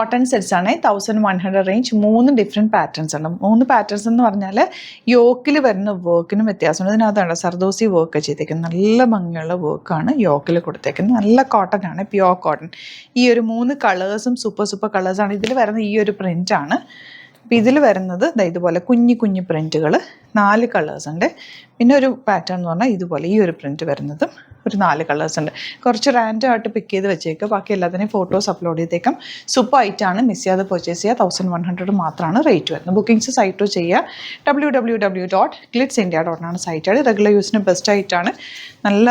Cotton sets ആണ് 1100 range. 3 different patterns ഉണ്ട്. 3 patterns എന്ന് പറഞ്ഞാൽ യോക്കിൽ വരുന്ന വർക്കിനും വ്യത്യാസമുണ്ട്. ഇതിനകത്താണ് സർദോസി വർക്ക് ചെയ്തേക്കുന്നത്. നല്ല ഭംഗിയുള്ള വർക്കാണ് യോക്കിൽ കൊടുത്തേക്കുന്നത്. നല്ല കോട്ടൺ ആണ്, പ്യുവർ കോട്ടൺ. ഈ ഒരു 3 കളേഴ്സും സൂപ്പർ കളേഴ്സാണ്. ഇതിൽ വരുന്ന ഈ ഒരു പ്രിൻ്റാണ്. അപ്പോൾ ഇതിൽ വരുന്നത് ഇതുപോലെ കുഞ്ഞു പ്രിൻറ്റുകൾ 4 കളേഴ്സ് ഉണ്ട്. പിന്നെ ഒരു പാറ്റേൺ എന്ന് പറഞ്ഞാൽ ഇതുപോലെ ഈ ഒരു പ്രിൻറ്റ് വരുന്നതും ഒരു 4 കളേഴ്സ് ഉണ്ട്. കുറച്ച് റാൻഡമായിട്ട് പിക്ക് ചെയ്ത് വെച്ചേക്കുക. ബാക്കി എല്ലാത്തിനെയും ഫോട്ടോസ് അപ്ലോഡ് ചെയ്തേക്കാം. സൂപ്പർ ഐറ്റാണ്, മിസ് ചെയ്യാതെ പർച്ചേസ് ചെയ്യുക. 1100 മാത്രമാണ് റേറ്റ് വരുന്നത്. ബുക്കിംഗ്സ് സൈറ്റ് ചെയ്യുക. www.glitzindia.com ആണ് സൈറ്റാണ്. റെഗുലർ യൂസിന് ബെസ്റ്റ് ആയിട്ടാണ്. നല്ല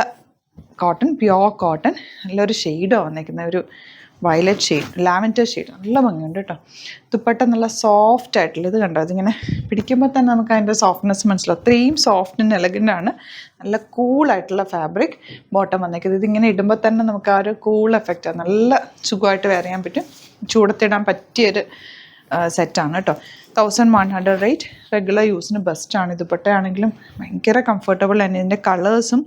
കോട്ടൺ, പ്യുവർ കോട്ടൺ. നല്ലൊരു ഷെയ്ഡാണ് വന്നേക്കുന്നത്, ഒരു വയലറ്റ് ഷെയ്ഡ്, ലാവൻഡർ ഷെയ്ഡ്. നല്ല ഭംഗിയുണ്ട് കേട്ടോ. ദുപ്പട്ട നല്ല സോഫ്റ്റ് ആയിട്ടുള്ള, ഇത് കണ്ടോ, അതിങ്ങനെ പിടിക്കുമ്പോൾ തന്നെ നമുക്ക് അതിൻ്റെ സോഫ്റ്റ്നെസ് മനസ്സിലാവും. അത്രയും സോഫ്റ്റ് ആൻഡ് എലഗൻ്റ് ആണ്. നല്ല കൂളായിട്ടുള്ള ഫാബ്രിക് ബോട്ടം വന്നേക്കുന്നത്. ഇതിങ്ങനെ ഇടുമ്പോൾ തന്നെ നമുക്ക് ആ ഒരു കൂൾ എഫക്റ്റാണ്. നല്ല സുഖമായിട്ട് വെയർ ചെയ്യാൻ പറ്റും. ചൂടത്തിടാൻ പറ്റിയൊരു സെറ്റാണ് കേട്ടോ. 1100 റേറ്റ്. റെഗുലർ യൂസിന് ബെസ്റ്റാണ്. ദുപ്പട്ടയാണെങ്കിലും ഭയങ്കര കംഫർട്ടബിൾ തന്നെ. ഇതിൻ്റെ കളേഴ്സും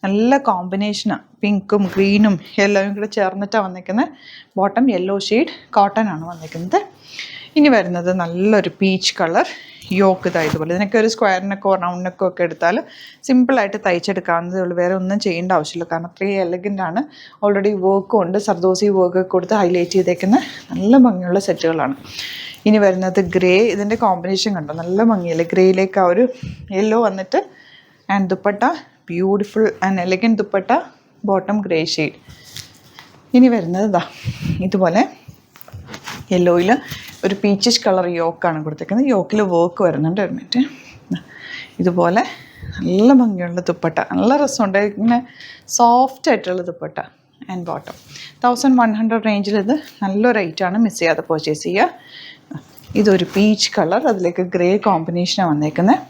നല്ല കോമ്പിനേഷനാണ്. പിങ്കും ഗ്രീനും യെല്ലോയും കൂടെ ചേർന്നിട്ടാണ് വന്നിരിക്കുന്നത്. ബോട്ടം യെല്ലോ ഷെയ്ഡ് കോട്ടൺ ആണ് വന്നിരിക്കുന്നത്. ഇനി വരുന്നത് നല്ലൊരു പീച്ച് കളർ യോക്ക്. ഇതുപോലെ ഇതിനൊക്കെ ഒരു സ്ക്വയറിനൊക്കെ റൗണ്ടിനൊക്കെ ഒക്കെ എടുത്താൽ സിമ്പിളായിട്ട് തയ്ച്ചെടുക്കാവുന്നതേ ഉള്ളൂ. വേറെ ഒന്നും ചെയ്യേണ്ട ആവശ്യമില്ല. കാരണം അത്രയും എലഗൻ്റ് ആണ്. ഓൾറെഡി വർക്കും ഉണ്ട്. സർദോസി വർക്ക് കൊടുത്ത് ഹൈലൈറ്റ് ചെയ്തേക്കുന്ന നല്ല ഭംഗിയുള്ള സെറ്റുകളാണ്. ഇനി വരുന്നത് ഗ്രേ. ഇതിൻ്റെ കോമ്പിനേഷൻ കണ്ടോ, നല്ല ഭംഗിയല്ലേ. ഗ്രേയിലേക്ക് ആ ഒരു യെല്ലോ വന്നിട്ട് and dupatta beautiful and elegant dupatta, bottom grey shade. ഇനി വരുന്നത് ഇതുപോലെ യെല്ലോയിൽ ഒരു പീച്ചിഷ് കളർ യോക്കാണ് കൊടുത്തേക്കുന്നത്. യോക്കിൽ വർക്ക് വരുന്നുണ്ട്. ഒരു മിനിറ്റ്. ഇതുപോലെ നല്ല ഭംഗിയുള്ള ദുപ്പട്ട, നല്ല രസമുണ്ട്. ഇങ്ങനെ സോഫ്റ്റ് ആയിട്ടുള്ള ദുപ്പട്ട ആൻഡ് ബോട്ടം. 1100 റേഞ്ചിൽ ഇത് നല്ല റേറ്റാണ്. മിസ് ചെയ്യാതെ പർച്ചേസ് ചെയ്യുക. ഇതൊരു പീച്ച് കളർ, അതിലേക്ക് ഗ്രേ കോമ്പിനേഷനാണ് വന്നേക്കുന്നത്.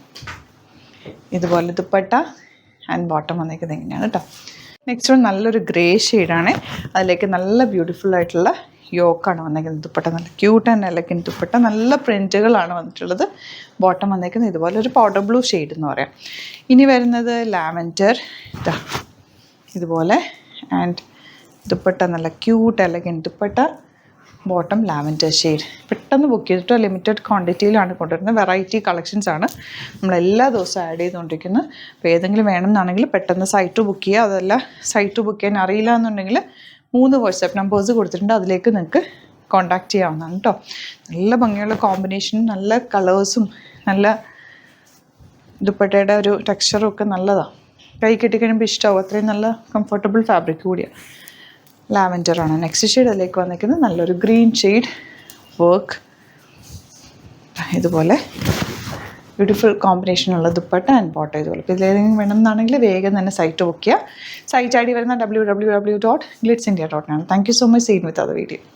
ഇതുപോലെ ദുപ്പട്ട ആൻഡ് ബോട്ടം വന്നേക്കുന്നത് എങ്ങനെയാണ് കേട്ടോ. നെക്സ്റ്റ് വൺ നല്ലൊരു ഗ്രേ ഷെയ്ഡാണ്. അതിലേക്ക് നല്ല ബ്യൂട്ടിഫുൾ ആയിട്ടുള്ള യോക്കാണ് വന്നേക്കുന്നത്. ദുപ്പട്ട നല്ല ക്യൂട്ട് ആൻഡ് എലഗൻറ്റ് ദുപ്പട്ട. നല്ല പ്രിൻറ്റുകളാണ് വന്നിട്ടുള്ളത്. ബോട്ടം വന്നേക്കുന്നത് ഇതുപോലെ ഒരു പൗഡർ ബ്ലൂ ഷെയ്ഡ് എന്ന് പറയാം. ഇനി വരുന്നത് ലാവൻഡർ ഇതുപോലെ ആൻഡ് ദുപ്പട്ട നല്ല cute elegant dupatta, bottom lavender shade. പെട്ടെന്ന് ബുക്ക് ചെയ്തിട്ടോ, ലിമിറ്റഡ് ക്വാണ്ടിറ്റിയിലാണ് കൊണ്ടുവരുന്നത്. വെറൈറ്റി കളക്ഷൻസ് ആണ് നമ്മളെല്ലാ ദിവസവും ആഡ് ചെയ്തുകൊണ്ടിരിക്കുന്നത്. അപ്പോൾ ഏതെങ്കിലും വേണമെന്നാണെങ്കിൽ പെട്ടെന്ന് സൈറ്റ് ബുക്ക് ചെയ്യുക. അതല്ല സൈറ്റ് ബുക്ക് ചെയ്യാൻ അറിയില്ല എന്നുണ്ടെങ്കിൽ 3 വാട്സാപ്പ് നമ്പേഴ്സ് കൊടുത്തിട്ടുണ്ട്. അതിലേക്ക് നിങ്ങൾക്ക് കോൺടാക്റ്റ് ചെയ്യാവുന്നതാണ് കേട്ടോ. നല്ല ഭംഗിയുള്ള കോമ്പിനേഷൻ, നല്ല കളേഴ്സും നല്ല ദുപ്പട്ടയുടെ ഒരു ടെക്സ്ചറും ഒക്കെ നല്ലതാണ്. കൈ കെട്ടിക്കഴിയുമ്പോൾ ഇഷ്ടമാവും. അത്രയും നല്ല കംഫർട്ടബിൾ ഫാബ്രിക് കൂടിയാണ്. ലാവൻഡർ ആണ് നെക്സ്റ്റ് ഷെയ്ഡ്. അതിലേക്ക് വന്നിരിക്കുന്നത് നല്ലൊരു ഗ്രീൻ ഷെയ്ഡ് വർക്ക്. ഇതുപോലെ ബ്യൂട്ടിഫുൾ കോമ്പിനേഷനുള്ള ദുപ്പട്ട ആൻഡ് ബോട്ടം ഇതുപോലെ. ഇപ്പോൾ ഇതിലേതെങ്കിലും വേണമെന്നാണെങ്കിൽ വേഗം തന്നെ സൈറ്റ് ബുക്ക് ചെയ്യുക. സൈറ്റ് ഐ ഡി വരുന്ന www.glitzindia.com ആണ്. Thank you so much. Seen with അത് വീഡിയോ.